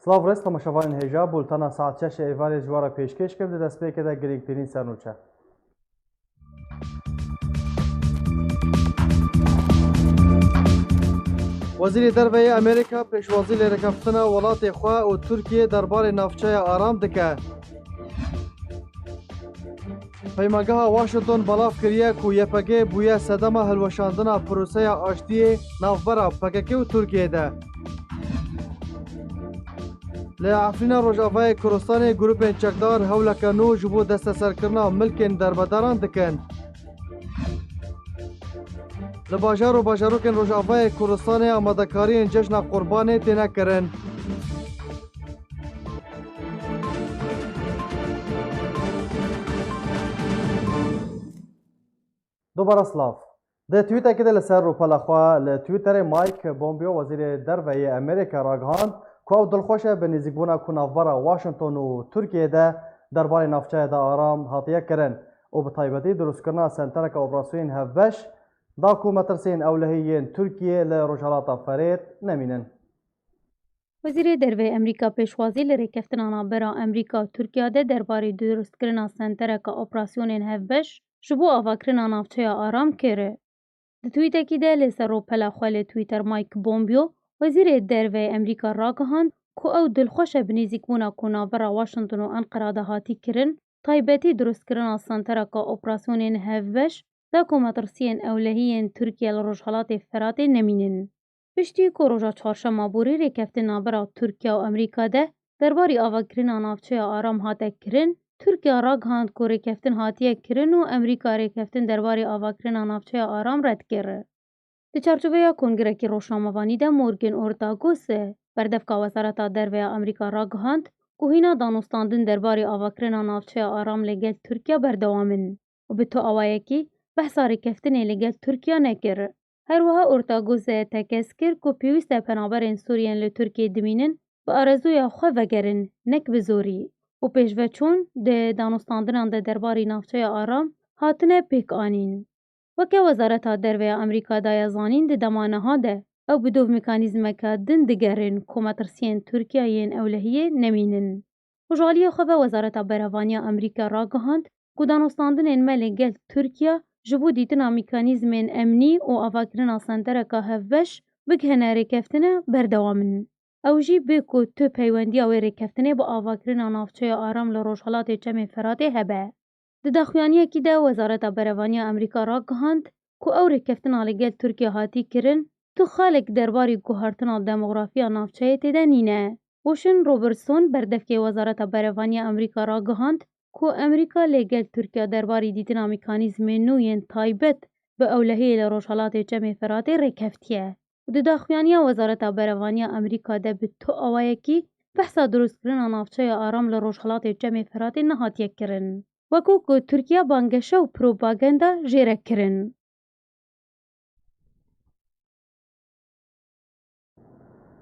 سلااو ڕێز تەماشەوان هێژا بولتەنە ساعت 6 ئێوارێ جوارە پێشکەش کرد دەستپێکەدا گرنگترین سەرنوچە. وەزیری دەربەیە ئەمریکا پێشوازی لێرەکەفتنە وڵاتی خوا و تورکیە دەربارەی ناوچەیە ئارام دکە. پەیمانگەها واشنتن بەڵاف کردیە و یەپەکێ بوویە سەدەمە هەلوەشاندنا پرۆسەیە ئاشتیە ناوبەرە پەکەکێ و تورکیەدا. لە ئەفرینە ڕۆژئاوای کوردستانی گروپên çekdar hewleke nû ji bo desteserkirina milkên derbederan dikin. Li bajar û bajarokên Rojavayê Kurdistanê amadekariyên Cejna Qurbanê têne kirin. Dubara Slav. Di twîtekê de li ser rûpela xwe li Twitterê Mike Pompeo wezîrê derveyê Amerîka ragihand ku ew dilxweş e bi nêzîkbûna ku navbera Washington û Tirkiyeyê de derbarê navçeya de aram hatiye kirin û bi taybetî durustkirina sentereka operasyonên hevbeş da ku metirsên ewlehiyên Tirkiyê li Rojhilata Ferêt nemînin. Wezîrê derveyê Amerîka pêşwazî li rêkeftina navbera Amerîka û Tirkiya de derbarê durustkirina sentereka operasyonên hevbeş ji bo avakirina navçeya aram kir. Di twîtekî de lê ser rûpela xwe li Twitter Mike Pompeo wezîrê derveyê Amerîka ragihand ku ew dilxweş e bi nêzîkbûna ku navbera Washington û Enqera de hatî kirin, taybetî durustkirina sentereka operasyonên hevbeş da ku metirsiyên ewlehiyên Tirkiye li Rojhilatê Ferhatê nemînin. Piştî ku roja çarşema borî rêkeftin navbera Tirkiye û Amerîka de derbarê avakirina navçeya aram hate kirin, Tirkiye ragihand ku rêkeftin hatiye kirin û Amerîka rêkeftin derbarê avakirina navçeya aram red kir. Di çarçoveya Kongrekî Rojnamevanî de Morgan Ortagus berdevka Wezareta Derveya Amerîka ragihand ku hîna danûstandin derbarê avakirina navçeya aram lêgel Tirkiye berdewam in û bi to awayekî behsa rêkeftinê lêgel Tirkiye nekir. Her wiha Ortagus tekez kir ku pêwîst e penaberên Sûriyeyên li Tirkiyeyê dimînin bi arezûya xwe vegerin nek bi zorî û pêşveçûn di danûstandinan de derbarê navçeya aram hatine pêkanîn. Weke Wezareta Derveya Amerîka daye zanîn di dema niha de ew bi dov mîkanîzmeke din digerin ku metirsiyên Tirkiyeyên ewlehiyê nemînin. Hojaliyê xwe ve Wezareta Berevaniya Amerîka ragihand ku danûstandinên me lêgel Tirkiye ji bo dîtina mîkanîzmên emnî û avakirina sentereka hevbeş bigihene rêkeftinê berdewam in. Ew jî bê ku tu peywendiya wê rêkeftinê bi avakirina navçeya aram li Rojhilatê Çemê Ferhatê hebe. Di daxuyaniyekî de Wezareta Berevaniya Amerîka ragihand ku ew rêkeftina lêgel Tirkiye hatî kirin, tu xelek derbarê guhartina demografiya navçeyê têde nîne. Washington Robertson berdevkê Wezareta Berevaniya Amerîka ragihand ku Amerîka lêgel Tirkiye derbarê dîtina mîkanîzmên nû yên taybet bi ewlehiyê li Rojhilatê Çemê Ferhatê rêkeftiye. Di daxuyaniya Wezareta Berevaniya Amerîka de bi to awayekî behsa durustkirina navçeya aram li Rojhilatê Çemê Ferhatê nehatiye kirin. Wekû ku Tirkiye bangeşe û propaganda jêre kirin.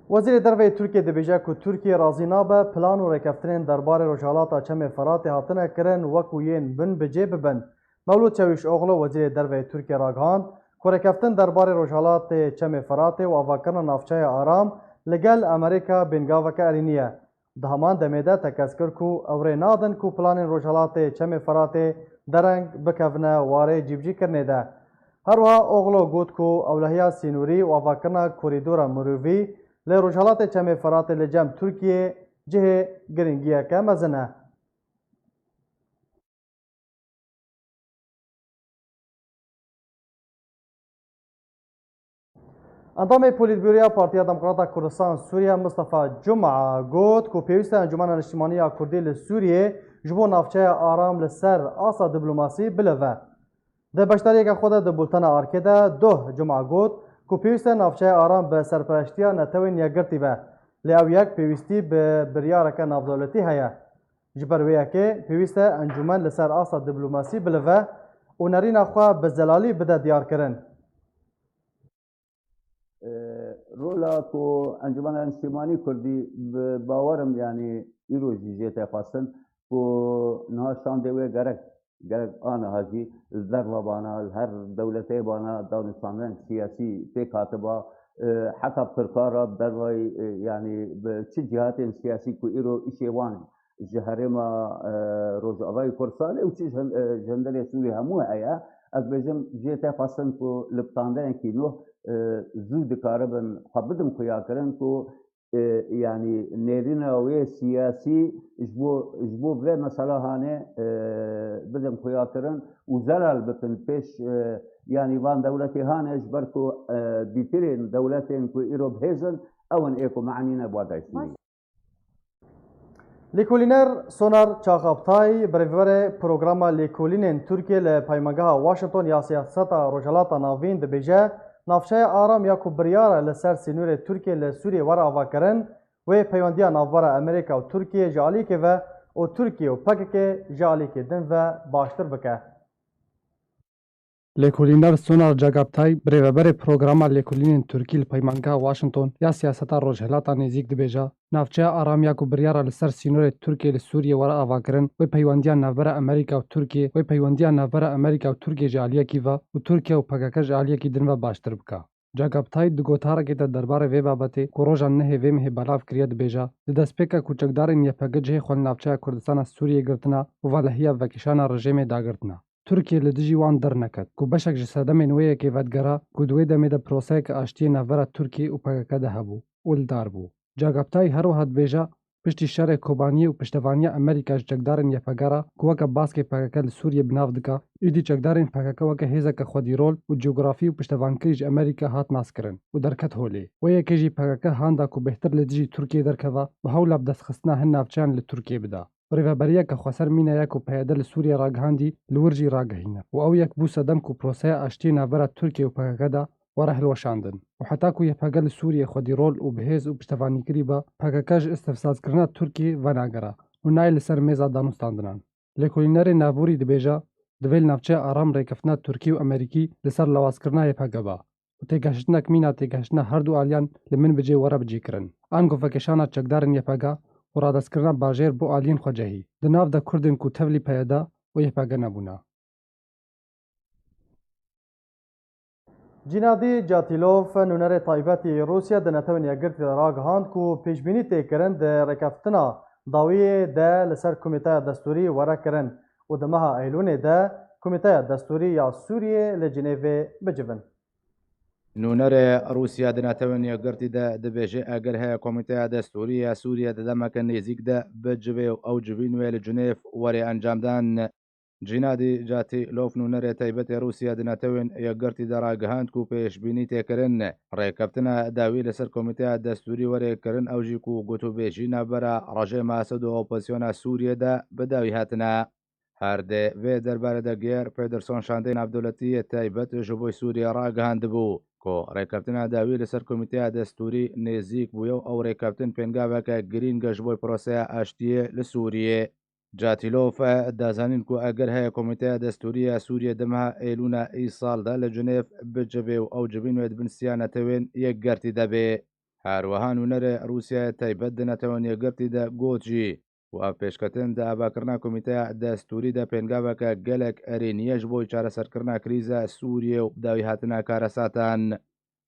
Wezîrê derveyê Tirkiye dibêje ku Tirkiye razî nabe plan û rêkeftinên derbarê Rojhilata Çemê Ferhatê hatine kirin wekû yên bin bicê bibin. Mevlûd Çavuşoğlu wezîrê derveyê Tirkiye ragihand ku rêkeftin derbarê Rojhilatê Çemê Ferhatê û avakirina navçeya aram li gel Amerîka bêngaveke erîniye. Di heman demê de tekez kir ku ew rê nadin ku planên Rojhilatê Çemê Ferhatê dereng bikevine warê cîbicîkirinê de. Her wiha Oğlu got ku ewlehiya sînûrî û avakirina korîdora mirovî li Rojhilatê Çemê Ferhatê li cem Tirkiyeyê cihê giringiyeke mezin e. Endamê Polîtbûroya Partiya Demokrata Kurdistan Sûriye Mustafa Cuma got ku pêwîst e Encûmena Niştimaniya Kurdî li Sûriyê ji bo navçeya aram li ser asa dîplomasî bilive. Di beşdariyeke xwe de di bultena Arkê de Duh Cuma got ku pêwîst e navçeya aram bi serpereştiya netewên yekgirtî be. Lê ew yek pêwîstî bi biryareke navdewletî heye. Ji ber wê yekê pêwîst e encûmen li ser asa dîplomasî bilive û nêrîna xwe bi zelalî bide diyarkirin. رولا کو انجمن نشتیمانی کردی باورم یعنی ایرو جیزیت خواستن کو نه شان دوی گرک آن هاجی در و بانا هر دولتی بانا دانستاندن سیاسی پی کاتبا حتی پرکارا دروای یعنی به چه جهات سیاسی کو ایرو ایشوان جهرما روزاوای کورسال و چه جندل سوری همو ایا از بجم جهت فاصل کو لبتانده کی نو زود کاربن خبدم کویا کرن کو يعني نيرنا ويا سياسي جبو بلا مثلا هاني بدم خياطرن وزلال بكن بيش يعني وان دولتي هاني اجبركو بيترين دولتين كو ايروب هيزن او ان ايكو معنينا بواداي سوري لیکولینر سونار چاقابتای بریور پروگراما لیکولینن ترکیه لپایمگاه واشنطن یا سیاست روجالاتا ناوین دبیجه نافچه آرام یا کبریار لسر سینور ترکیه لسوریه ور آوا کرن و پیوندیا نافبار امریکا و ترکیه جالیکه و ترکیه و پککه جالیکه دن و باشتر بکه. لیکولینر سونار جاگابتای بریور پروگراما لیکولینن ترکیه لپایمگاه واشنطن یا سیاست روجالاتا نزیک دبیجه نافچه آرام یا کبریار لسر سینور ترکیه لسوریه ور آوا کرن و پیوندیا نافبار امریکا و ترکیه و پیوندیا نافبار امریکا و ترکیه جالیکی و ترکیه و پککه جالیکی دن و باشتر بکه. جاگابتای دگوتارکی تا درباره وی بابتی کروجان نه وی مه بلاف کریه دبیجه دسپیکا کوچکدارین یا پگجه خون نافچه کردستان سوریه گرتنا و والهیا وکیشان رژیم داگرتنا. ترکیه لدیجی وان در نکد کو بشک جسده منویه که ودگرا کو دوی دمه د پروسه که آشتی نافبار ترکیه و پککه ده هبو ولدار بو. جاگابتای هر وحد بیجه پشتی شر کوبانی و پشتوانی امریکا چکدارن یا پگرا کوکا باسکه پککه سوریه بناف دکا ایدی چکدارن پککه وکه هیزه که خودی رول و جغرافی و پشتوانکریج امریکا هات ناس کرن و درکت هولی و یکیجی پککه هاندا کو بهتر لدیجی ترکیه درکوا و هولا بدست خستنا هن نافچان لترکیه بدا ریوبریا که خسر مینه یکو پیادل سوریه راگهاندی لورجی راگهینه و او یک بو صدم کو پروسه اشتی نافبار ترکیه و پککه دا ورحل وشاندن وحتى كو يفاقل سوريا خودي رول و بهيز و بشتفاني كريبا پاكاكاج استفساز کرنا تركي وناگرا و نايل سر ميزا دانستاندنان لكولينر نابوري دبيجا دويل نافچه آرام ريكفتنا تركي و امريكي لسر لواز کرنا يفاقبا و تيگاشتنا كمينا تيگاشتنا هر دو آليان لمن بجي ورا بجي کرن آنگو فكشانا چکدارن يفاقا و رادس کرنا باجير بو آلين خوجهي دناف دا كردن كو تولي پيدا و يفاقا نبونا جینادی جاتیلوف نونر تایبەتی روسیا دنەتەوە یەکگرتی ڕاگەهاند و پێشبینی تێکردن ڕێکەفتنا داویە دە لەسەر کۆمیتەیە دەستوری وەرەکردن و دەمەها ئەیلونێ دە کۆمیتەیە دەستوری یا سووریە لە جنێڤێ بجبن. نونر روسیا دنەتەوە یەکگرتی دەبێژێ ئەگەر هەیە کۆمیتەیە دەستوری یا سووریا دەدەمەکە نێزیک دە بجبێ و ئەو جبینوێ لە جنێڤ وەرێ ئەنجامدان جینادی جاتی لۆف نونەرێ تایبەتی رووسیا دنەتەوێن یەکگرتی دەڕاگەهاند و پێشبینی تێکردن ڕێکەفتنە داوی لەسەر کۆمیتەیە دەستوری وەرێکردن ئەوژیک و گوتوبێژی نابەرە ڕژێ ماسەد و ئۆپۆزیسیۆنە سووریەدا بەداوی هاتنە هەردێ وێ دەربارە دەگەر پێدرسۆن شاندەی ناودەوڵەتی تایبەت ji بۆی سووریا ڕاگەهاند بوو کۆ ڕێکەفتنە داوی لەسەر کۆمیتەیە دەستوری نێزیک بووە و ئەو ڕێکەفتن پێنگاوەکە گرینگە ji بۆی پرۆسەیە ئاشتیە لە سووریێ جاتیلۆف دازانین کو ئەگەر هەیە کۆمیتەیە دەستوریە سووریە دەمەها ئێلوونە ئی ساڵدا لە جنێف بجبێ و ئەو جبینوێت بنسییانەتەوێن یەکگەرتی دەبێ هەروەها نونەرە رووسیا تایبەت دنەتەوەن یەکگەرتی دە گۆتجی و پێشکەتن دە ئاباکردنا کۆمیتەیە دەستوری دە پێنگاوەکە گەلێک ئەرێنیەش بۆی چارەسەرکردنا کریزە سووریە و داوی هاتنە کارەساتان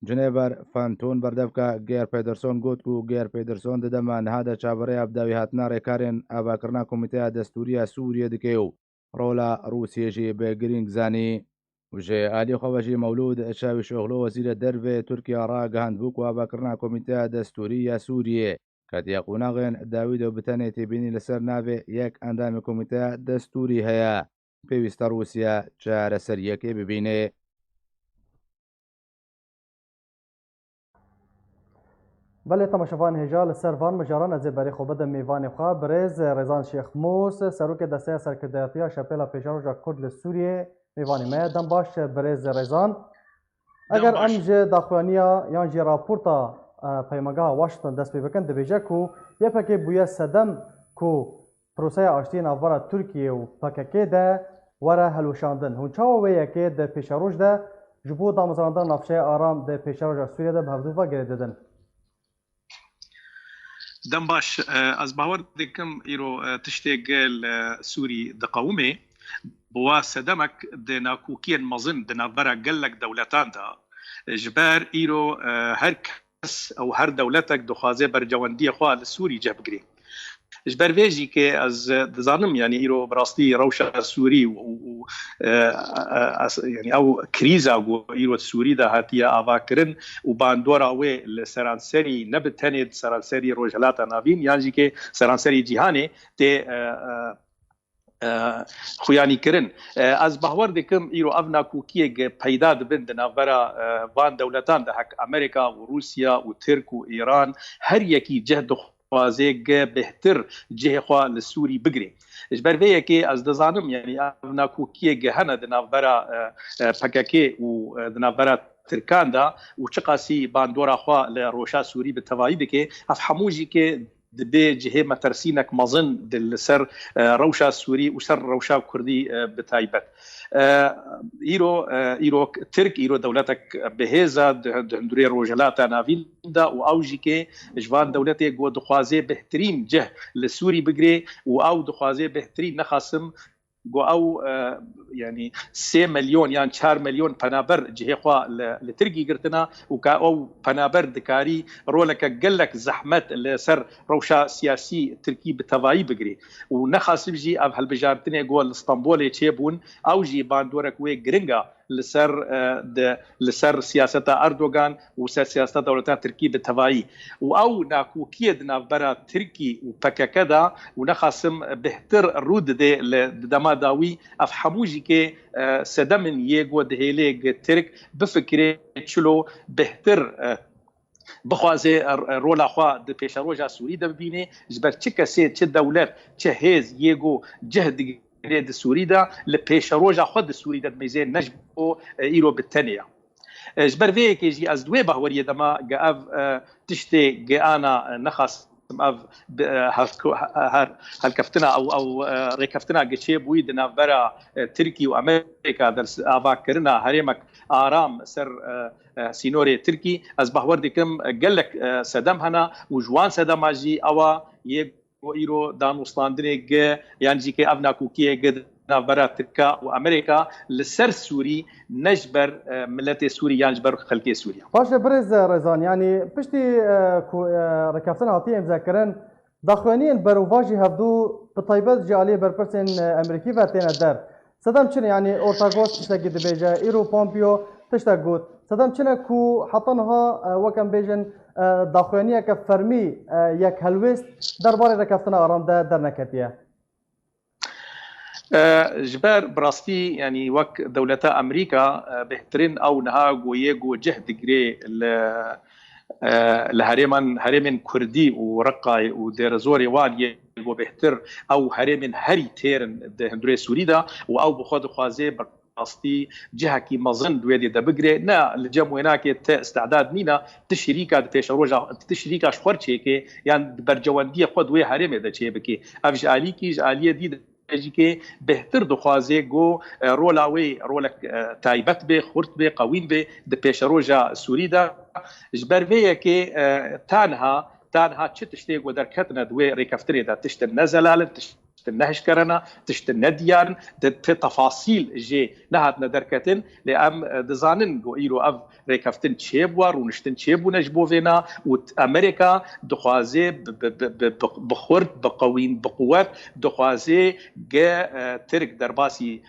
جنێڤەر فانتۆن بەردەفکە گێر پێدرسۆن گوت و گێر پێدرسۆن دەدەما نەهادە چاوەڕێیا بداوی هاتنە ڕێکارێن ئاباکردنا کۆمیتەیە دەستوریە سووریە دکێ و ڕۆڵە رووسێژی بێگرنگ زانی وژێ ئالی خۆبەژی مەولود چاوی شۆغلۆ وەزیرە دەربێ تورکیا ڕاگەهاند بوو و ئاباکردنا کۆمیتەیە دەستوری یا سووریێ کاتیە قوناغێن داوی دە بتەنێ تێبینی لەسەر ناوێ یەک ئەندامی کۆمیتەیە دەستوری هەیە پێویستە رووسیا چارەسەریەکێ ببینێ. بله تماشاوان هجا لسر وان مجاران از بری خوبه میوان خواه برز رزان شیخ موس سروک دسته سرکردهاتی شپیلا پیشاروژ کرد لسوریه میوانی میدن باش برز رزان اگر امج داخلانیا یانجی راپورتا پیمگاه واشنطن دست بکن دبیجه کو یه پکی بویه صدم کو پروسه آشتی ناوارا ترکیه و پککی ده وره هلوشاندن هونچاو ویه که ده پیشاروژ ده جبو دامزراندن نافشه آرام ده پیشاروژ سوریه ده بهفدوفا گریددن دم باش از باور دکم ایرو تشتغل سوری دقومه بوا سدمك دنا كوكين مظن دنا برا قلك دولتان دا جبار إيرو هر کس أو هر دولتك دخوازي برجواندية خوا لسوري جه بگري جبر ویجی که از دزانم یعنی ایرو براستی روشا سوری و یعنی او کریزا گو ایرو سوری ده هاتیا آواکرن و باندورا و لسرانسری نبتنید سرانسری روجلاتا ناوین یعنی که سرانسری جهانی ته خویانی کرن از باور دکم ایرو افنا کوکیه پیدا دبن دنابرا وان دولتان ده حق امریکا و روسیا و ترک و ایران هر یکی جهد خوازیگ بهتر جه خوا لسوری بگری اجبر ویه که از دزانم یعنی افنا کوکیه گهنه دنابرا پکاکی و دنابرا ترکان دا و چقاسی باندورا خوا لروشا سوری بتوایی بکه اف حموجی که دبي جهه مترسينك مظن دل سر روشا سوري وسر روشا كردي بتايبت ايرو ترك ايرو دولتك بهزا دندوري روجلاتا نافيندا واوجي كي جوان دولتي جو دخوازي بهترين جه لسوري بگري او دخوازي بهترين نخاسم جو او يعني 3 مليون يعني 4 مليون پنابر جهه خوا لتركي قرتنا وكا او پنابر دكاري رولك قلك زحمت لسر روشا سياسي تركي بتواي بگري ونخاسب جي اف هالبجارتني جو اسطنبول تشيبون او جي باندورك وي گرينغا لسر سياسة أردوغان وسر سياسة دولتان تركي بالتوائي أو ناكو كيدنا برا تركي وبكاكدا ونخاسم بهتر رود دي لدما داوي أفحموجي كي سدمن ييغو دهيليغ ترك بفكري چلو بهتر بخوازي رولا خوا د پیشروجا سوري د ببینه جبر چه کسی چه دولت چه هیز یگو جهد د سوري دا لپیشروجا خود سوري د میزان نجبو ایرو بالتانيه جبر وی کی جی از دوی بهوري دما گاف تشتي گانا نخص اف هل كفتنا او ريكفتنا گچه بوي د نافبرا تركي وامريكا در افاكرنا هرمك آرام سر سينوري تركي از بهور دكم قالك سدم هنا وجوان سدم اجي او ايرو دانوستاندنيگ يعني جي كي افنا كوكي قد نافبرا تركا وامريكا لسر سوري نجبر ملت سوري يعني جبر خلقي سوريا باش برز رزان يعني بشتي ركفتنا هاتي مذكرن داخوانين بروفاجي هفدو بطيبات جاليه بربرسن امريكي فاتين الدار صدام چنه يعني اورتاغوس تشتاقي دبيجا ايرو بومبيو تشتاقوت صدام چنه كو حطنها وكم بيجن داخوانيه كفرمي يك هلوست درباري ركفتنا ارام ده در نكتيه جبار براستي يعني وك دولتا امريكا بهترين او نها جويجو جهد جري هرمن كردي ورقاي وديرزوري وان يجو بهتر او هرمن هري تيرن هندري سوريدا او بخود خوازي براستي جهه كي مظن دويدي دبگري نا الجم هناك استعداد نينا تشريكا تشروجا تشريكا شخورچي يعني برجوانديه خود وي هرمه ده چي بكي افج عليكي جاليه دي که بهتر دخوازه گو رولاوی رولک تایبت به خورت به قوین به د پیشروجا سوری دا جبر ویه که تانها چه تشتی گو در کتنه دوی ریکفتری دا تشت نزلال تشت نهش کرنا تشت ندیان تفاصیل جی نهات ندرکتن لام دزانن گو ایرو اف ریکفتن چیبوار و نشتن چیبو نجبو وینا و امریکا دخوازه بخورد بقوین بقوت دخوازه گه ترک درباسی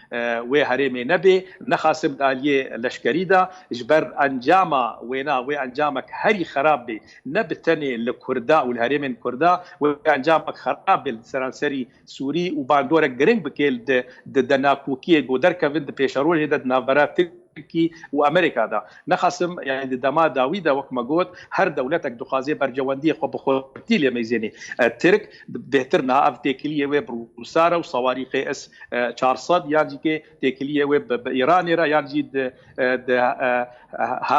و هرمی نبی نخاسم دالیه لشکری دا جبر انجاما وینا و انجامک هری خراب بی نبتنی لکردا و الهرمین کردا و انجامک خراب بی سرانسری سوري وباندورا جرينج بكيل د ناكوكي جودر كافين د بيشاروج د نافرات تركي وامريكا دا نخصم يعني دما داويدا وكما قلت هر دولتك دخازي برجوانديه خو بخوتي لي ميزاني الترك بهترنا اف تكليه ويب روسارا وصواريخ اس 400 يعني كي تكليه ويب بايران را يعني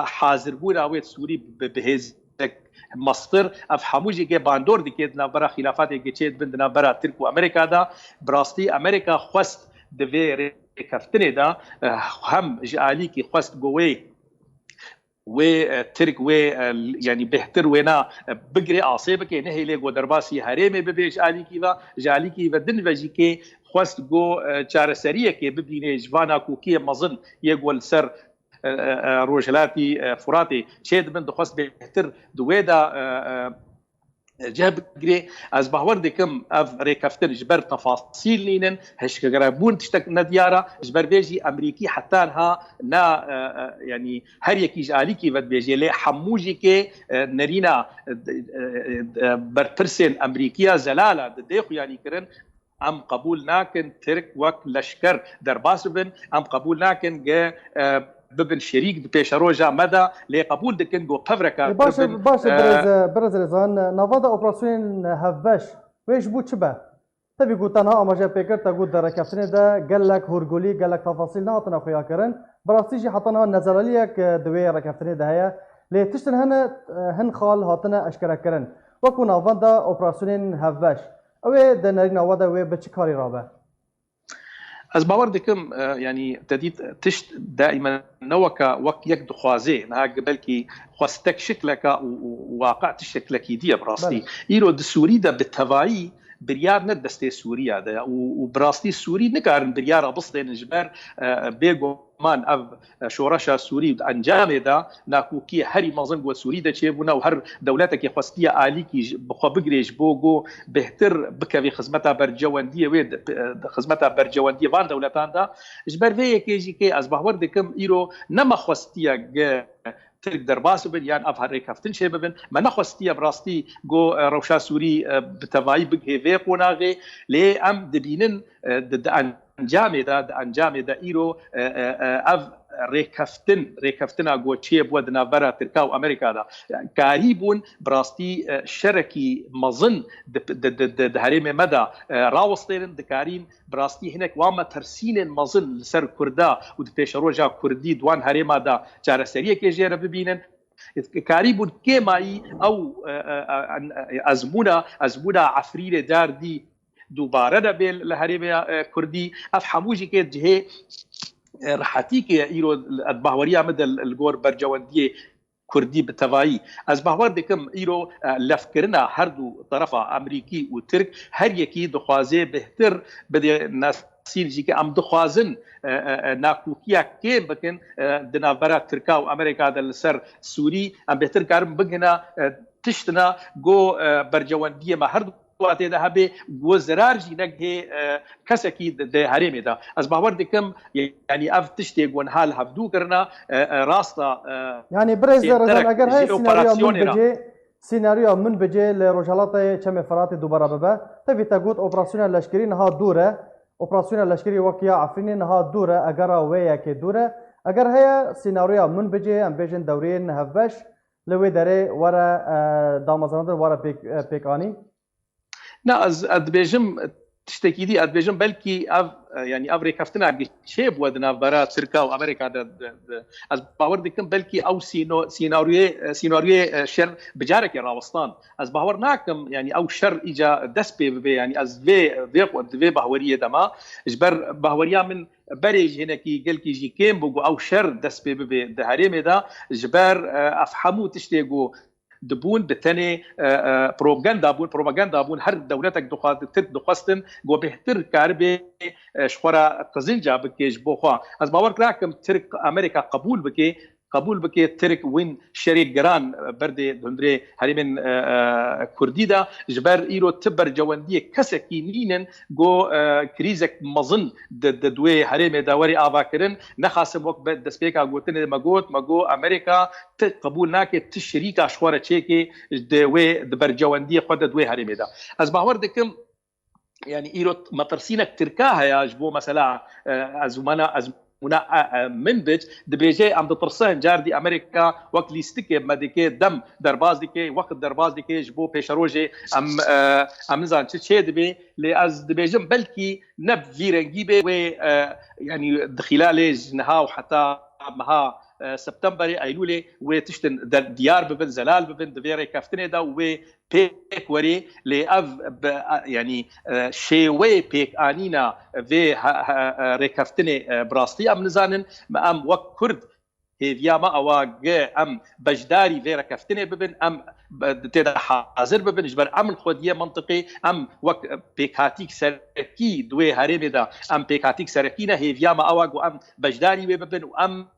حاضر بونا ويت سوري بهز مصدر افحموجي كي باندور دي كيدنا برا خلافات كي تشيد بندنا برا ترك وامريكا دا براستي امريكا خواست دفي كفتني دا هم جالي كي خواست جوي و ترك و يعني بهتر ونا بقري عصيبك نهي لي درباسي هريمي ببيج جالي كي بدن وجي كي خواست جو چارسريه كي ببينه جوانا كوكي مظن يقول سر روجلاتي فراتي شيد بن دخواست بهتر دويدا جاب جري از باوردي كم اف ريكافتن جبر تفاصيل لينن هش قرابون تشتك نديارة جبر بيجي امريكي حتى انها نا يعني هر يكي جالي كي ود بيجي لي حموجي كي نرينا برترسن امريكيه زلاله ديخو يعني كرن ام قبول ناكن ترك وك لشكر درباس بن ام قبول ناكن جا ببن شريك بيشروجا مدى لقبول دكن جو قفركا باش برز رزان نافادا اوبراسيون هفبش ويش بو تشبه تبي قلت انا اما جا بيكر تقول در كفتني دا قال لك هورغولي قال لك تفاصيل ناتنا خويا كرن براستيجي حطنا نزلاليك دوي ركفتني دا هي لي تشتن هن خال هاتنا اشكرا كرن وكو نافادا اوبراسيون هفبش اوي دنرينا ودا وي بتشكاري رابه از باور دكم يعني تديت تشت دائما نوكا وك يك دخوازي نها قبل كي خواستك شكلك وواقع تشكلك دي براستي ايرو دسوري دا بالتفاعي بريار ندستي سوريا دا وبراستي سوري نكارن بريار بسطين جبر بيغو مان اف شورشا سوري انجام دا ناكوكي هري مازن جو سوري دا تشيبونا وهر دولتك خواستيه اليكي بخو بغريج بوغو بهتر بكفي خدمتها برجوانديه ويد خدمتها برجوانديه فان دولتان دا جبر في كيجي كي از باور دكم ايرو نما خواستيه ترك درباس بن يعني افهر ريكافتن شي بن ما نخواستيه براستي جو روشا سوري بتفاي بغي في قناغي لي ام دبينن انجام دا ايرو اف ريكافتنا جو تشيب ودنا برا تركا وامريكا دا قريبون براستي شركي مظن د هرم مدى راوستين دكارين براستي هناك واما ترسين مظن لسر كردا ودبيشروجا كردي دوان هرم دا جارسريه كي جيره ببينن قريبون كيماي او ازمونا عفريله دار دي دوباره دبل لهرم كردي افحموجي كي جهه رحاتيك ايرو البهوريه مدى الجور برجوانديه كردي بالتفاعي از باور دكم ايرو لفكرنا هردو طرفا امريكي وترك هر يكي دخوازي بهتر بدي ناس سيرجي كي ام دخوازن ناكوكيا كي بكن دنافرا تركا وامريكا دل سر سوري ام بهتر كارم بغنا تشتنا جو برجوانديه ما هردو وقتی ده به گذرار جینگ هی کسی کی ده هرمی ده از باور دکم یعنی اف تشتی گون حال هفدو کرنا راستا يعني برز رزان اگر هاي سيناريو من بجي لروجالات چم فرات دوباره ببا تبي تقول اوبراسيون لشکری نها دوره اوبراسيون لشکری وقيا عفرين نها دوره اگر ويا كي دوره اگر هي سيناريو من بجي ام بيجن دورين هفبش لوي دري ورا دامازاندر ورا بيكاني نا از ادبيجم تشتكي دي ادبيجم بلكي اف يعني افريكافتنا شيب ودنا برا تركا وامريكا از باور دكم بلكي او سيناريو شر بجارك راوستان از باور ناكم يعني او شر اجا دسبي يعني از في باوريه دما جبر باوريا من بريج هناكي قال كي جي كيم بو او شر دسبي بهريمه دا جبر افحمو تشتيغو دبون بالتاني بروباغندا بون هر دولتك دخواستن جو بهتر كاربي شخورا قزل جاب كيش بوخوا از باور كراكم ترك امريكا قبول بكي ترك وين شريك جران بردي دندري هريمن كردي دا جبر ايرو تبر جوانديه كسكي نينن جو كريزك مظن دوي هريم داوري افاكرن نخاسم وقت دسبيكا غوتن ماغو امريكا قبول ناكي تشريكا شوره تشيكي دوي دبر جوانديه خد دوي هريم دا از باور دكم يعني ايرو مطرسينك تركاها يا جبو مثلا ازمنا من بيج دبيجي ام دترسان جاردي امريكا وقت ليستكي مديكي دم درباز ديكي وقت درباز ديكي جبو بيشروجي ام نزان تشي دبي لي از دبيجم بلكي نب فيرنجي بي يعني دخلال جنها وحتى مها سبتمبر ايلولي وتشتن ديار ببن زلال ببن دفيري كافتني دا و بيك وري لأف يعني شيوي بيك آنينا في ريكافتني براستي أم نزانن ما أم وك كرد هيفيا ما أواج أم بجداري في ريكافتني ببن أم تدا حاضر ببن جبر أم الخودية منطقي أم وك بيكاتيك سركي دوي هرمي دا أم بيكاتيك سركينا هيفيا ما أواج وأم بجداري ببن وأم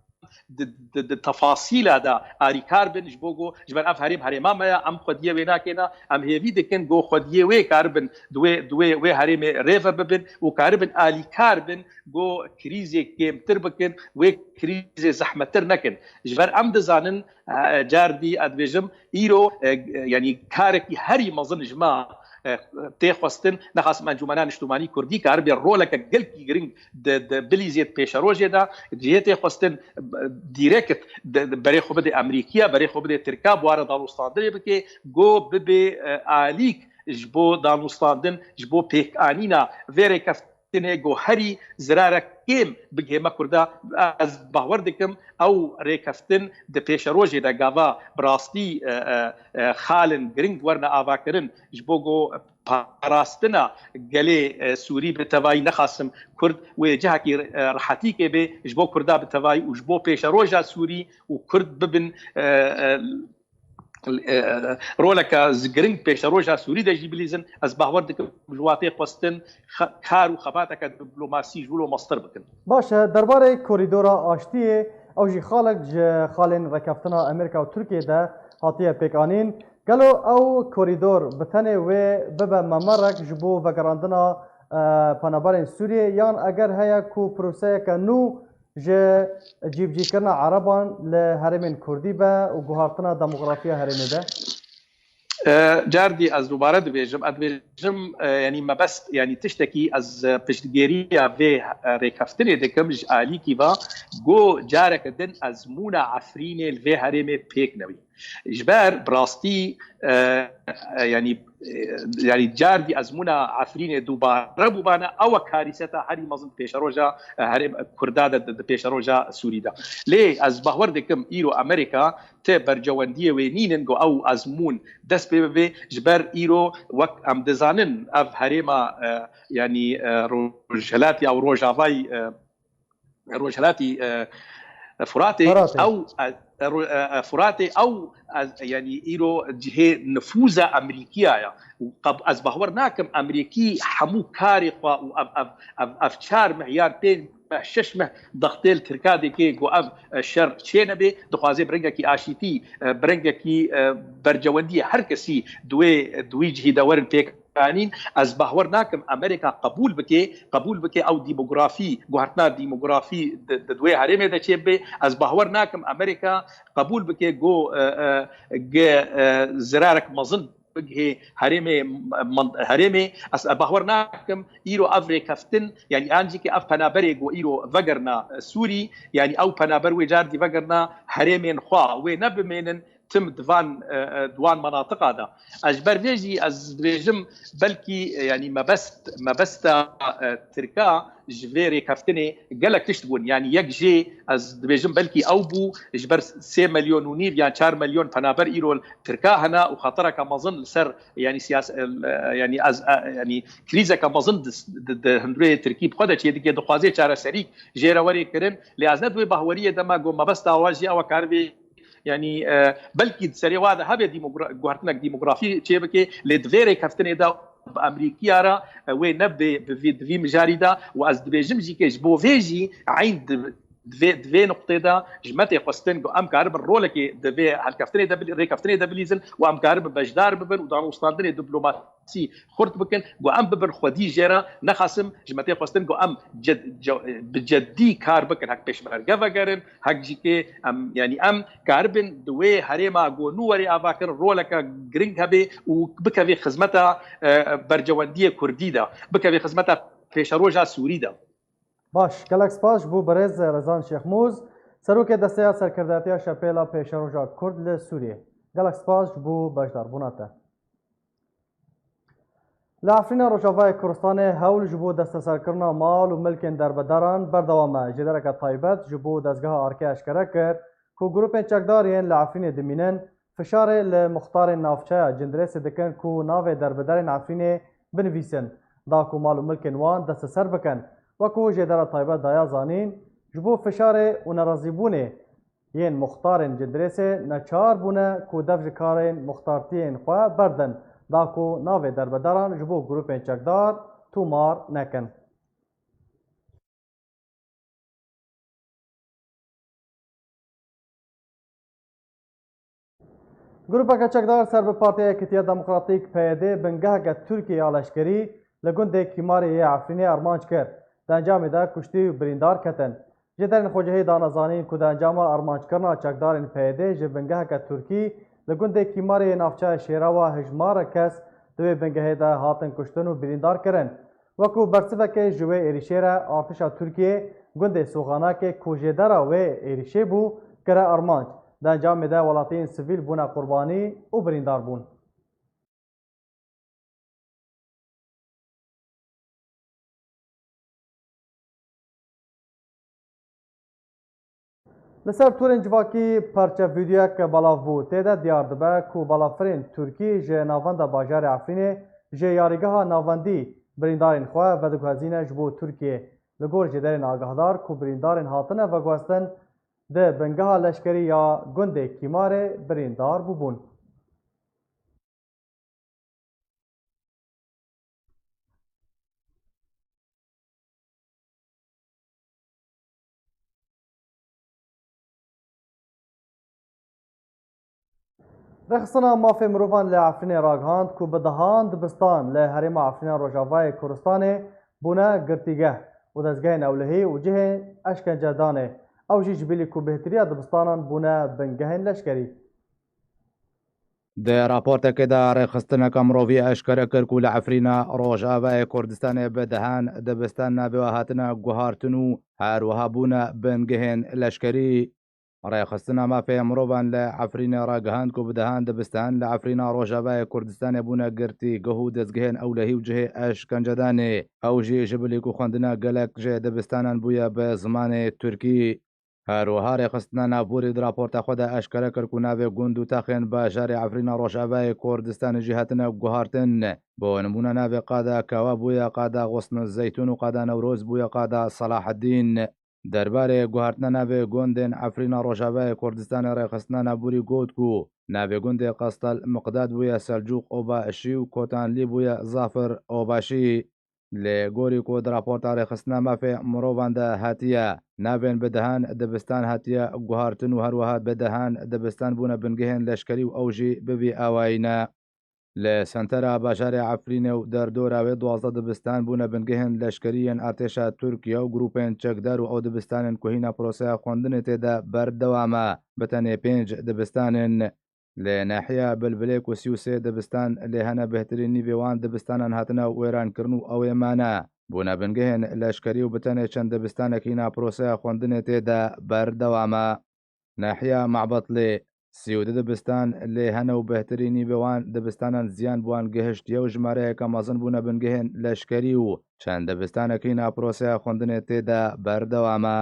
تفاصیل دا آریکار بن جبوگو جبر اف هریم هریما ما ام خودیه وینا کنا ام هیوی دکن گو خودیه وی کاربن دوی وی هریم ریفا ببن و کاربن آلیکار بن گو کریزی کمتر بکن و کریزی زحمتر نکن جبر ام دزانن جاردی ادویجم ایرو یعنی کارکی هری مزن جما تخواستن نخواست انجمنان اجتماعی کردی کار به رولک گلکی گرینگ بلیزیت پیش روزه دا جهت خواستن دیرکت برای خوب د امریکا برای خوب د ترکا بوار دالوستاندری بکه گو به آلیک جبو دالوستاندن جبو پیک آنینا وره کفت گو هری زراره کم بگه ما کرده از باور دکم او ریکفتن د پیش روزه دا گاوا براستی خالن گرینگ ورنه آوا کرن جبوگو پاراستنا گلی سوری به توای نخاسم کرد و جهکی راحتی که به جبو کرده به توای و جبو پیش روزه سوری و کرد ببن رولك زگرنگ پیش روزا سوری د جبلیزن از باور د جواتی قستن کار و خباتک دیپلماسی جولو مستر بکن باشه درباره کوریدورا آشتی او جی خالن رکفتنا امریکا و ترکیه ده هاتیه پیکانین گلو او کوریدور بتنه و ببه ممرک جبو وگراندنا پنابرین سوریه یان اگر هیا کو پروسه که نو جه جیب جی کرنا عربان لهرمین کردی به و گوهارتنا دموغرافیا هرمه ده جاردی از دوباره دبیجم یعنی ما بس یعنی تشتکی از پشتگیری و ریکفتنی دکم جالی کی و گو جارک دن از مونا عفرین الوی هرمه پیک نوی جبر براستی یعنی جاردی از مونا عفرین دوباره بوبانا او کاریستا هری مزن پیش روزا هرم کرداده د پیش روزا سوری ده لی از باور دکم ایرو امریکا ته برجواندی و نینن گو او ازمون دست به جبر ایرو وقت ام دزانن اف هرما یعنی روجلاتی او روجلاتی فراتي او فراتي او يعني ايرو جهه نفوذ امريكيه از باور ناكم امريكي حمو كارقه و افشار معيار بين ششمه ضغطيل تركادي كي جو اف شر شينبي دخوازي برنجكي اشيتي برنجكي برجونديه هركسي دوي جهه دور بيك قانين از باور ناكم امريكا قبول بكي او ديموغرافي غوارتنا ديموغرافي دوي هرمه ده چبه از باور ناكم امريكا قبول بكي جو زرارك مظن بجه هرمه اس باور ناكم ايرو افري كفتن يعني انجي كي اف بنابري جو ايرو فغرنا سوري يعني او بنابر وجار دي فغرنا هرمين خوا ونبمنن تم دوان مناطق هذا اجبر فيجي از ريجم بلكي يعني ما بس تركا جفيري كفتني قالك تشتبون يعني يجي از ريجم بلكي اوبو جبر 3 مليون ونيف يعني 4 مليون فنابر ايرو تركا هنا وخطرها كما ظن سر يعني سياسه يعني از يعني كريزه كما ظن هندري تركي بخدا شي دي دخوازي چاره سريك جيروري كرن لازم دوي بهوريه دما جو ما بس تواجي او كاربي يعني بلكي سري واضح هبه جوهرتنك ديموغرافي تشيبكي لدفيري كفتني دا امريكيه را وين نبي في مجاريدا واز دبيجم جيكي جبو فيجي عند دوی نقطه دا جمعت خواستن گو ام کار بر رول که دوی هل کفتنی دبل ری کفتنی دبلیزن و ام کار بجدار ببن و دانو استادن دیپلماسی خرد بکن گو ام ببر خودی جرا نخاسم جمعت خواستن گو ام بجدی کار بکن حق پیش برگه وگرن حق جی که ام یعنی ام کار بن دوی هریما گو نوری آواکر رول که گرینگ هبه و بکوی خدمتا برجواندی کردی دا بکوی خدمتا پیش روزا سوری دا باش گلک سپاس بو برز رزان شیخ موز سروک دسته سرکرداتیا شپیلا پیشروجا کرد لسوریه گلک سپاس بو باشدار بوناته لعفرین روجاوای کردستان هول جبو دسته سرکرنا مال و ملکن دربداران بردوامه جدرک طایبت جبو دزگاه آرکی اشکره کرد کو گروپ چکدارین لعفرین دمینن فشار لمختار نافچه جندرس دکن کو ناو دربدارین عفرین بنویسن دا کو مال و ملکن وان دسته سر بکن وكو جدار طيبة دايا زانين جبو فشار ونرازيبونه ين مختار جدرسه نچار بونه كو دفج كارين مختارتين خوا بردن داكو ناوه دربداران جبو گروپين چکدار تومار نكن گروپا چکدار سر به پارتی یکیتیا دموکراتیک پیاده بنگهک ترکیه لشکری لگوند کیماری عفرینی ارمانج کرد. در انجام ده کشتی و بریندار کتن. جدرین خوجهی دانزانی که در انجام ارمانج کرنا چکدار پیاده جه بنگهک ترکی لگوند کیماری نافچه شیرا و هجمار کس دوی بنگهی ده هاتن کشتن و بریندار کرن. وکو برسفه که جوه ایریشیره ارتشا ترکیه گوند سوغانا که کوژهدارا و ایریشی بو کره ارمانج. در انجام ده ولاتین سیویل بونا قربانی و بریندار بون. لسر تورن جواکی پرچه ویدیو که بلاف بو تیده دیار دبه که بلافرین ترکی جه ناوند باجار عفرینه جه یاریگاه ناوندی بریندارین خواه و دگوهزینه جبو ترکیه لگور جدرین آگاهدار که بریندارین هاتنه و گوستن ده بنگاه لشکری یا گنده کیمار بریندار بوبون. رخصنا مافی مروفان لعفرین راگهاند که بدهان دبستان لحریم عفرین روژاوای کورستانه بونه گرتیگه و دزگه نولهی و جه اشکنجه دانه او جی جبیلی که بهتریا دبستانان بونه بنگهین لشکری. ده راپورتێکی دا ڕێخستنەکە مرۆڤی ئەشکەرە کرد و لە عفرینە ڕۆژئاوای کوردستانê بەدەهان دەبستان ناوێوە هاتنە گوهارتن و هەروەها بوونە بنگهێن لەشکری. ڕێخستنە مافێ مرۆڤان لە عفرینە ڕاگەهاند و بدەهان دەبستان لە عفرینە ڕۆژئاوای کوردستانê بوونە گرتی گەه و دەستگهێن ئەولەهی و جهێ ئەشکەنجەدانێ ئەو ژێ ژبلێک و خوێندنە گەلک ژێ دەبستانان بووە بە زمانê تورکی. هەروەها ڕێخستنە ناوبووری راپۆرتە خۆدا ئەشکەرە کرد و ناوێ گوند و تاخێن باژارێ عفرینە ڕۆژئاوای کوردستانیژی هاتنە گوهارتن. بۆ نمونە ناوێ قادا کاوا بووە قادا غوسن زەیتون و قادا نەورۆز بووە قادا سەلاحەدین. دەربارەی گوهارتنە ناوێ گوندێن عفرینە ڕۆژئاوای کوردستانی ڕێخستنە نابووری گوت و ناوێ گوندێ قەستەل مقداد بووە سەلجوق ئۆباشی و کۆتانلی بووە زافر ئۆباشی. لێ گۆری کۆ راپۆرتە ڕێخستنە مافێ مرۆڤاندا هاتیە ناوێن بەدەهان دەبستان هاتیە گوهارتن و هەروەها بەدەهان دەبستان بوونە بنگهێن لەشکری و ئەوژی ببی ئاوایینە. لە سنتەرا باژارێ عفرینێ و دەردۆراوێ 12 دەبستان بوونە بنگهێن لەشکریەن ئارتێشا تورکیا و گروپێن چەکدار و ئەو دەبستانن کوهینە پرۆسەیە خوێندنێ تێدا بەردەوامە بەتەنێ 5 دەبستانن. لە ناحیە بلبلێک و 33 دەبستان لێ هەنە بەهترین نیڤێوان دەبستانان هاتنە وێرانکردن و ئەوێمانە بوونە بنگهێن لەشکری و بتەنێ چەند دەبستانێکی ناپرۆسەیە خوێندنێ تێدا بەردەوامە. ناحیە مەعبەتڵێ 32 دەبستان لێ هەنە و بەهترین نیڤێوان دەبستانان زیان بووان گەهشتیە و ژمارەیەکە مەزن بوونە بنگهێن لەشکری و چەند دەبستانێکی ناپرۆسەیە خوێندنێ تێدا بەردەوامە.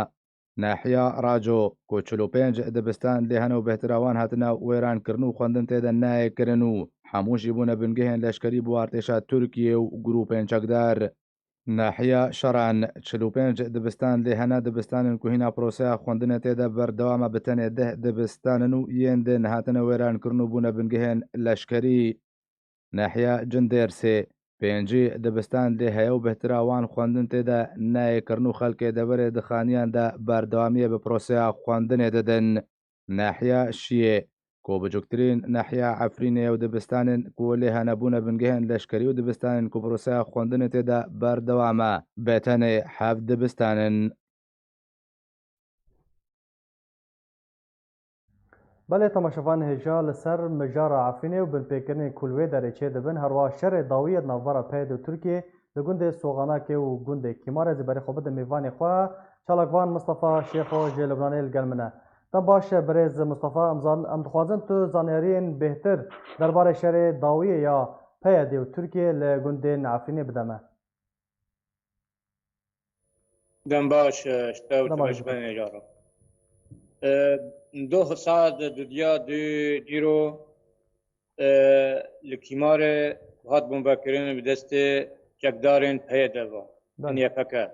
ناحیە ڕاجۆ کۆ 45 دەبستان لێ هەنە و بەهتراوان هاتنە وێرانکردن و خوێندن تێدا نایەکردن و هەمووشی بوونە بنگهێن لەشکری بۆ ئارتێشا تورکیە و گروپێن چەکدار. ناحیە شەران 45 دەبستان لێ هەنا دەبستانن کوهینە پرۆسەیە خوێندنە تێدا بەردەوامە بتەنێ 10 دەبستانن و یێندن هاتنە وێرانکردن و بوونە بنگهێن لەشکری. ناحیە جندێرسێ 5 دەبستان لێ هەیە و بەهتراوان خوێندن تێدا نایەکردن و خەڵکێ دەبەرێ دخانیاندا بەردەوامیە بە پرۆسەیە خوێندنێ دەدەن. ناحیە شیێ کۆ بچووکترین ناحیە عفرینێ و دەبستانن کۆ لێ هەنەبوونە بنگهێن لەشکری و دەبستانن کۆ پرۆسەیە خوێندنێ تێدا بەردەوامە بەتەنێ 7 دەبستانن. بله تماشاوان هجا لسر مجار عفرینه و بنپیکرین کلوه درچه دبن هروا شر داویت نوارا پید و ترکیه لگونده سوغاناکه و گونده کمار زبری خوبه دمیوانی خواه چالکوان مصطفى شیخو جه لبنانی الگلمنه. تم باشه برز مصطفى ام دخوازن تو زانیارین بهتر دربار شر داویه یا پید و ترکیه لگونده عفرینه بدمه. دم باش شتاو تماشبان نجارة 2 ساعت دنیا دیرو لکیمار هات بمبکرین به دست چکدارین پیدا و دنیا فکر.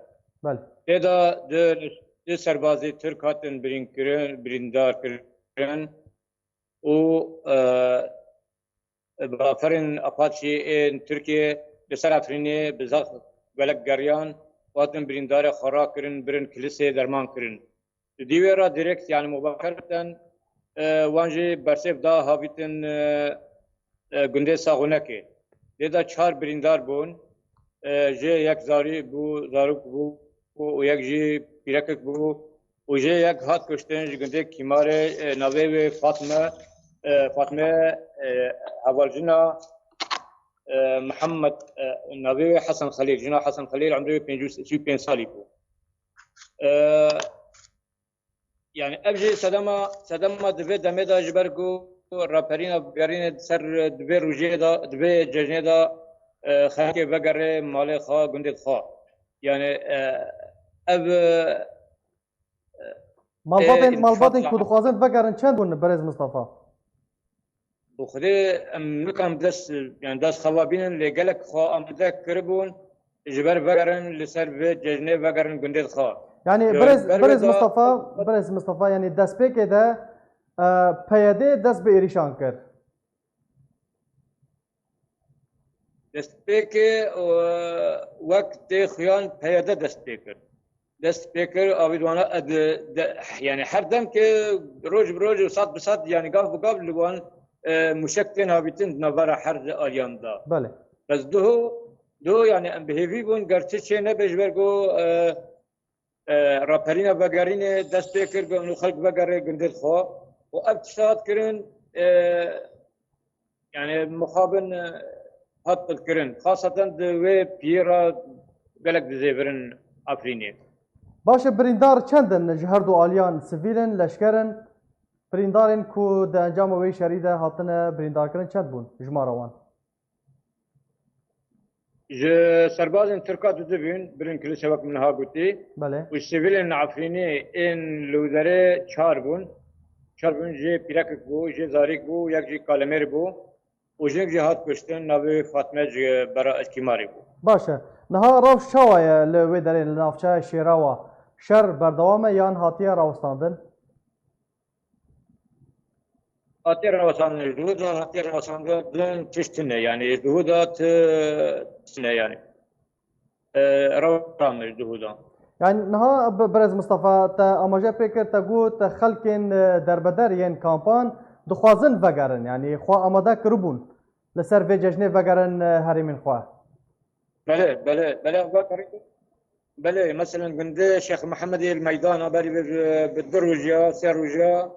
پیدا دو سربازی ترک هاتن بریندار کردن و بافرین اپاچی این ترکیه بسر افرینی بزاق ولک گریان هاتن بریندار خورا کردن برن کلیسه درمان کردن. دیوی را دیرکت یعنی مباشرتاً وانجی برسف دا هاویتن گنده ساغونکی لیدا 4 بریندار بون جه یک زاری بو زاروک بو و یک جی پیرکک بو و جه یک هات کشتن گنده کیمار نوه و فاطمه حوالجنا محمد نوه حسن خلیل جنا حسن خلیل عمره 55 سالی بو يعني ابجي سدما دبي دمدا جبركو رابرينا بغارين سر دبي روجيدا دبي ججندا خاكي بغره مال خا گندت خا يعني اب مالباتن كود خوازن فگرن چند بون برز مصطفى وخدي مكان دس يعني دس خوابين اللي قالك خا ام ذكربون جبر بغرن لسر ججنه بغرن گندت خا يعني برز مصطفى يعني دست پی که ده پیاده دست به ایریشان کرد دست پی که وقت خیان پیاده دست پی کرد آویدوانا يعني هر دم که روز بروز و ساعت بساعت يعني قاف بقاب لوان مشکلين هابيتين نوارا هر آلیان دا بله بس دو يعني ام بهيفي بون گرچه چه نبجبرگو راپرین بگرین دست پیکر گونو خلق بگره گندل خو و ابتشاد کرن يعني مخابن هات کرن خاصة دوی پیرا گلک دزیورن افرینی باشه بریندار چندن جهر دو آلیان سویلن لشکرن بریندارن کو ده انجام وی شریده هاتن بریندار کرن چند بون جماروان ج سربازن ترکا دبین برن کلی سبک منها گوتی بله و سیویلن عفرینی این لودره 4 بون جه پیرک بو جه زاریک بو یک جه کالمر بو و جه هات کشتن نوی فاطمه جه برا اشکیماری بو باشه نها راو شوایه لوی درین لنافچه شیراوا شر بردوامه یان هاتیه راوستاندن هاتي روسان جهودا هاتي روسان دون تشتنه يعني جهودات تشتنه يعني روسان جهودا يعني نها برز مصطفى تا اماجه پیکر تا گو تا خلکن دربدر ین کامپان دخوازن وگرن يعني خوا اماده کربون لسر في ججنه وگرن هرمين خوا بله مثلا قندي شيخ محمد الميدان بري بالدروجيا سيروجيا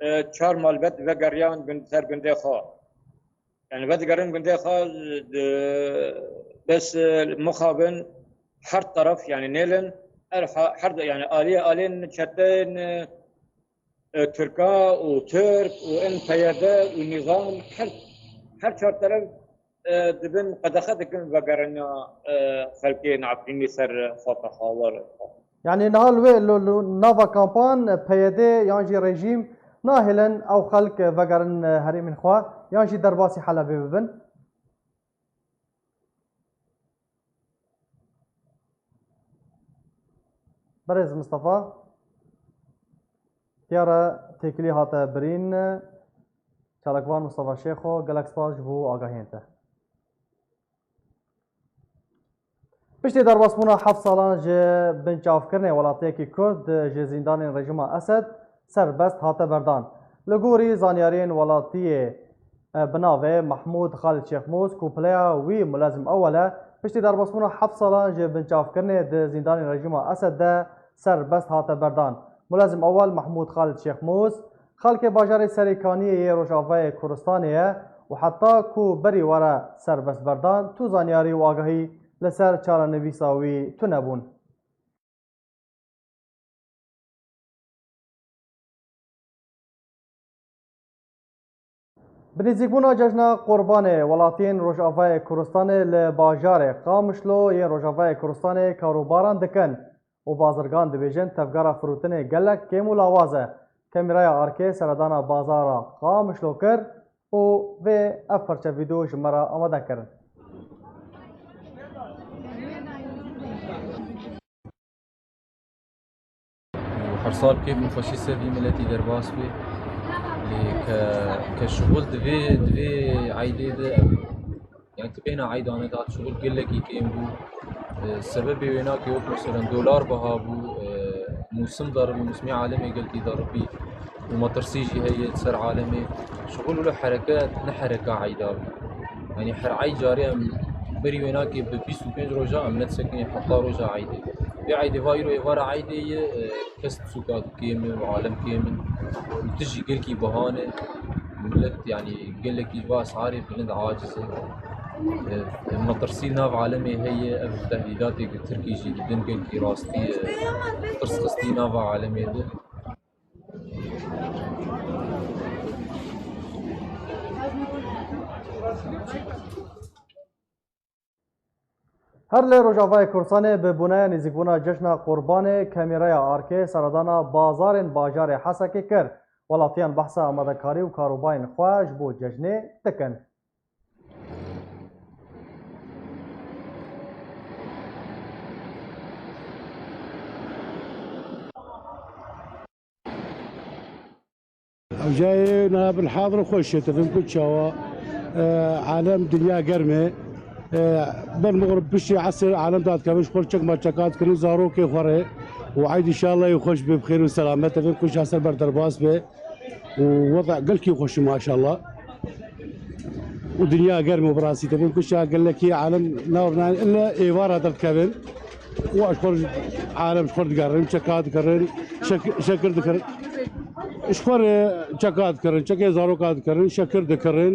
4 مالبت و گریان سر گنده خواه يعني بد گرن گنده خواه بس مخابن هر طرف يعني نيلن هر يعني آلين چتين تركا وترك وان قيادة ونظام هر 4 طرف دبن قدخه دكن و گرنا خلقين عبريني سر خاطر خواه يعني نهال وي نافا كامبان پیاده يانجي رژیم ناهلن او خلق وگرن هرمين خوا يانجي درباسي حلبي ببن برز مصطفى تيارا تكلي هاتا برين چالکوان مصطفى شيخو گلک سپاس جبو آگاهینته پشتی درباسبونا 7 سالان جه بنچاف کرنه ولاتیکی کرد جه زندان رژیم اسد سربست هاته بردان لگوری زانیارین ولاتی بناوه محمود خالد شیخ موز کوپلیا وی ملازم اوله پشتی درباسبونا 7 سالان جه بنچاف کرنه ده زندان رژیم اسد ده سربست هاته بردان ملازم اول محمود خالد شیخ موز خلق باجار سریکانی روجاوه کردستانیه و حتی کو بری وره سربست بردان تو زانیاری و آگاهی لسر چارەنویساوی تو نەبوون. بنزیکبوونا جەژنا قوربانê welatiyên Rojavayê Kurdistanê li bajarê Qamişlo yên Rojavayê Kurdistanê karûbaran dikin û bazirgan dibêjin tevgera firûtinê gelek kêm û lawaz e. Kamîraya arkê seredana bazara Qamişlo kir û vê ev parça vîdeo ji me re amade kirin. حرصار كيف مفاشيسة في ملاتي درباس بي كشغل دفي عايدة يعني تبينا عايدة أنا دات شغل قلة كي كيم بو السبب ويناك يوك مثلا $، بها بو موسم ضرب موسمي عالمي قلت ضربي ومطرسيجي هي تسر عالمي شغل له حركات نحركة عيداوي يعني حرعي جارية بري ويناكي ب 25 روجا من تسكني حتى روجا عيدي في عيدي فايرو إيفارا عيدي كست سوكات كامل وعالم كامل وتجي قلكي بهانة ملت يعني قلك يجوا أسعاري بلند عاجزة المطرسي ناف عالمي هي التهديدات التركي جي جدا قلكي راستي طرس قصتي ناف عالمي ده هر لی روژاوای کورسانê bi bûneya nêzîkbûna cejna Qurbanê kameraya arkê seredana bazarên bajarê Hesekê kir. Welatiyan behsa amadekarî û karûbayên xwe ji bo cejnê dikin. جاي بالحاضر وخش تفهم كل شوا عالم دنيا قرمه بالمغرب بشي عصر عالم دات كمش خرجك ما تشكات كل زاروك يخره وعيد ان شاء الله يخش بخير وسلامه تفهم كل شيء عصر بردر باس به ووضع قلك يخش ما شاء الله ودنيا قرمه براسي تفهم كل شيء قال لك عالم نورنا الا ايوار هذا الكابل واشكر عالم شكر قرن شكات قرن شكر ذكر اشخور چکات کرن چکه زاروکات کرن شکر دکرن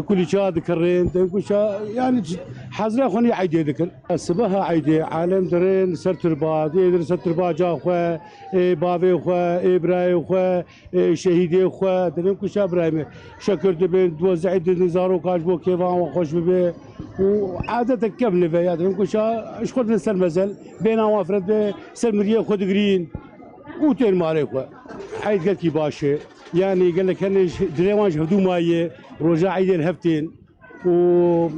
کلیچا دکرن تنکوشا يعني حزره خوني عيدي ذكر الصباح عيدي عالم درين سر ترباد يدر سر ترباد جا خو بابي خو ابراهيم خو شهيدي خو تنكوشا ابراهيم شكر دبن دوزع دي زاروكاج بو كيفان وخوش بي وعادة كم نفيا تنكوشا اشخور نسر مزل بين وافرد سر مريه خود جرين وتين ماري خو عيد قالكي باشا يعني قال لك انا دريوان شهدو مايه رجع عيد الهفتين و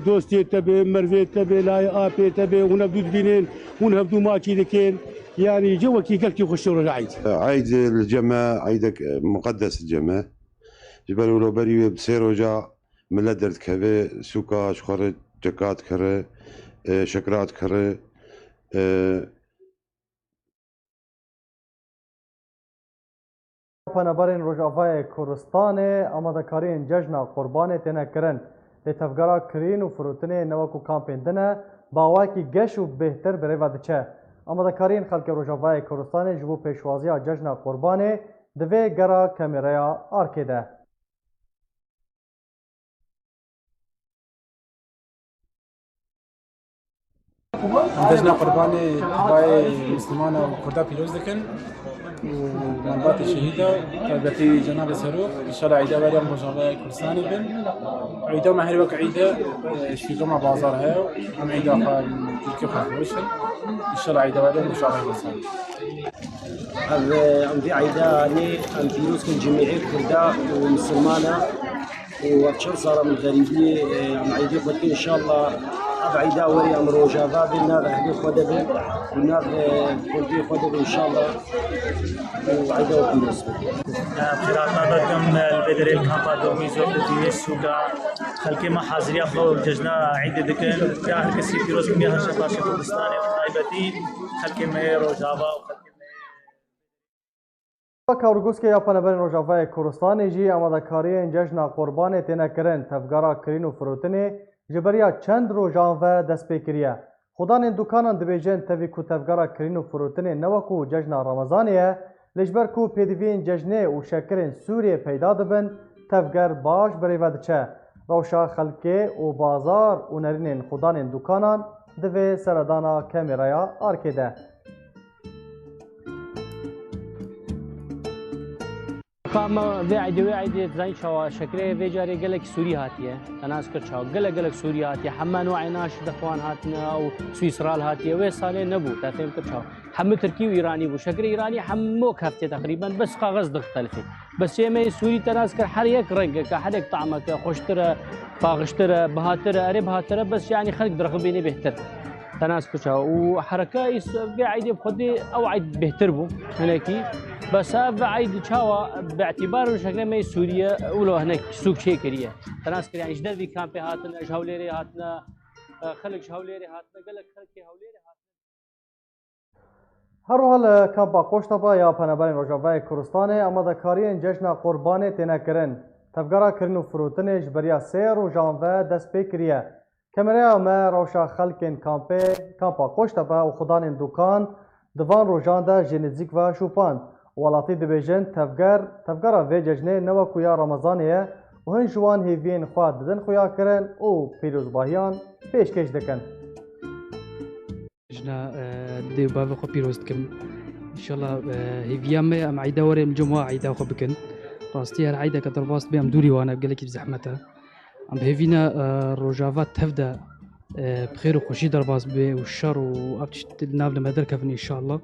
دوستي تبي مرفي تبي لا ابي تبي ونبدو بينين ونهبدو ماشي ذكين يعني جوكي قالكي خش رجع عيد عيد الجماعة عيدك مقدس الجماعة جبل ولو بري بسير رجع ملدرت كبه سوكا شخرت جكات كره شكرات كره پنبرین روژاوای کوردستان آمادهکارین جشن قربان تنه کرن لتفگرا کرین و فروتنه نوکو کامپین دنه باواکی گش و بهتر بره ودچه آمادهکارین خلک روژاوای کوردستان جبو پیشوازی جشن قربان دوی گرا کمیریا آرکیده جشن قربان باي مسلمان وكردا بيروز دكن ومنبات الشهيدة تبعتي جناب السروق إن شاء الله عيدة بعد مجموعة كرساني بن عيدة مع هالوقت عيدة شفيقة مع بازارها هم عيدة خال تركي خافوشن إن شاء الله عيدة بعد مجموعة كرساني هذا عندي عيدة أني البيروز كن جميعي كردا ومسلمانة وأكثر صار من غريبي عيدة فتي إن شاء الله أبعيدا وري أمر وجافا بالنار هدي خدبي بالنار كنتي خدبي إن شاء الله وعيدا وبيروس خلافاتكم البدري الكامبا دوميزو بديش سوكا خلكي ما حاضريا خو ججنا عيد دكن يا هر كسي بيروس كمية هرشطاش كردستاني وطايبتي خلكي مير وجافا وخلكي کارگوز که یا پنبرین روژاوای کوردستان جی آمادهکاری جشن قربان تنه کرن تفگرا کرین و فروتنه جبریا چند روزان و دست پیکریه خدان دکانان دبیجن توی کو تفگرا کرین و فروتنه نوکو جشن رمضانیه لجبر کو پیدوین جشنه و شکرین سوریه پیدا دبن تفگر باش بریود چه روشا خلکه و بازار و نرینین خدان دکانان دوی سردانا کمیرایا آرکیده كما وعدي زين شوا شكله في جاري قالك سوري هاتيه انا اسكت شوا قالك سوري هاتيه حما نوع ناش دخوان هاتنا او سويسرال هاتيه وي صالي نبو تاثيم كتشوا حم تركي وايراني بو شكل ايراني حمو كفته تقريبا بس كاغز مختلفه بس يمي سوري تناسكر حريك رنقك حدك طعمك خوشتره فاغشتره بهاتره اري بهاتره بس يعني خلق درغبيني بهتر تناس كشا وحركة في عيد بخدي أو عيد بهتربو هناكي بس هذا عيد شاوا باعتبار شكله ما سوريا ولا هناك سوق شيء كريه تناس كريه يعني جدال في كامبي هاتنا جهوليري هاتنا خلق جهوليري هاتنا قال لك خلق جهوليري هاتنا هەروەها لە کەمپا قۆشتەپە یا پەنەبەرین ڕۆژاوای کوردستانê ئامادەکاریên cejna قوربانê têne kirin. Tevgera kirin û firotinê ji beriya sê rojan ve dest pê kiriye. Kemereya me rewşa xelkên kampa Qoştepe û xudanên dukan di van rojan de ji nêzik ve şûpan. Welatî dibêjin tevgera vê cejnê ne wekû ya Remezanê ye û hin ji wan hêviyên xwe didin xuya kirin û pîrozbahiyan pêşkêş dikin. جنا دي بابا خو بيروست كم ان شاء الله هيفيام ام عيدا وري الجمعه عيدا خو بكن راستي عيدا كدرباست بهم دوري وانا قال لك بزحمتها ام هيفينا روجافات تبدا بخير وخوشي درباس بي والشر وابتش ناب لما دركفني ان شاء الله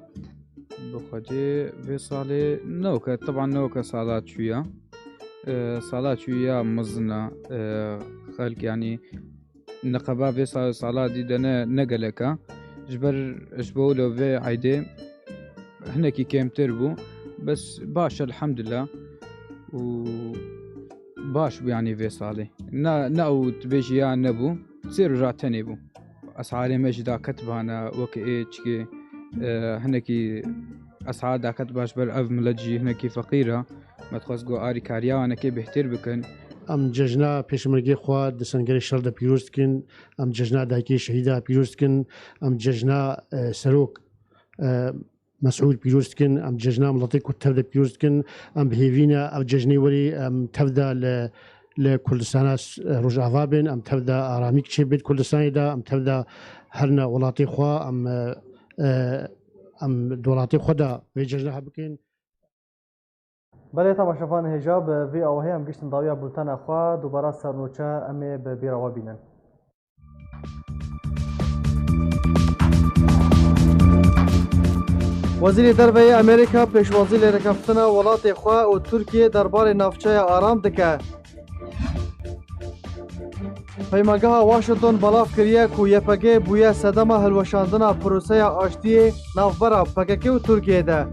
بخوجي في صالي نوكا طبعا نوكا صالات شويه صالات شويه مزنا خلق يعني نقبا في صالات دي دنا نقلكا جبر جبولو في عيدي هنا كي كيم تربو بس باش الحمد لله و باش يعني في صالي ناو تبيجي يا نبو تصير رجع تاني بو اسعاري ماشي دا كتبها انا وكي ايتشكي هنا كي اسعار دا كتبها جبر اف ملجي هنا كي فقيره ما تخصقو اري كاريا وانا كي بيحتر بكن ام ججنا پێشمەرگەی خوا دەسەنگەری شەڕ دە پیرۆستکن ئەم جژنا دایکی شەهیدا پیرۆستکن ئەم جژنا سەرۆک مەسعود پیرۆستکن ئەم جژنا وڵاتی کورد تەودە پیرۆستکن ئەم بهێوینە ئەم جژنەی وەری ئەم تەودا لە کوردستانە ڕۆژئاوا بێن ئەم تەودا ئارامی کچێ بێت کوردستانیدا ئەم تەودا هەرنە وڵاتی خوا ئەم دۆڵاتی خۆدا وێ جژنا هەبکەین. بله تماشافان هجاب وی آوهی هم گشتن داویا بولتن اخوا دوباره سرنوچه امی به بیروا بینن. وزیر دربه امریکا پیشوازی لرکفتن ولات خوا و ترکیه دربار نافچه آرام دکه. پیمانگاه واشنطن بلاف کریه که یپگه بویه صدمه هلوشاندن پروسه آشتی نافبرا پککی و ترکیه ده.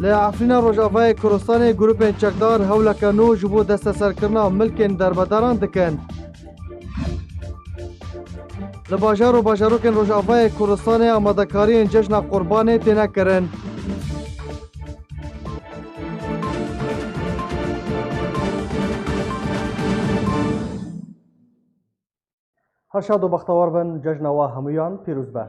لعفرین روجاوای کوردستان گروپ چکدار هولک نو جبو دست سرکرنا ملکن دربداران دکن. لباجار و باجاروکن روجاوای کوردستان آمادکاری جشن قربان تینه کرن. هر شاد و بختوار بن جشن و همیان پیروز به.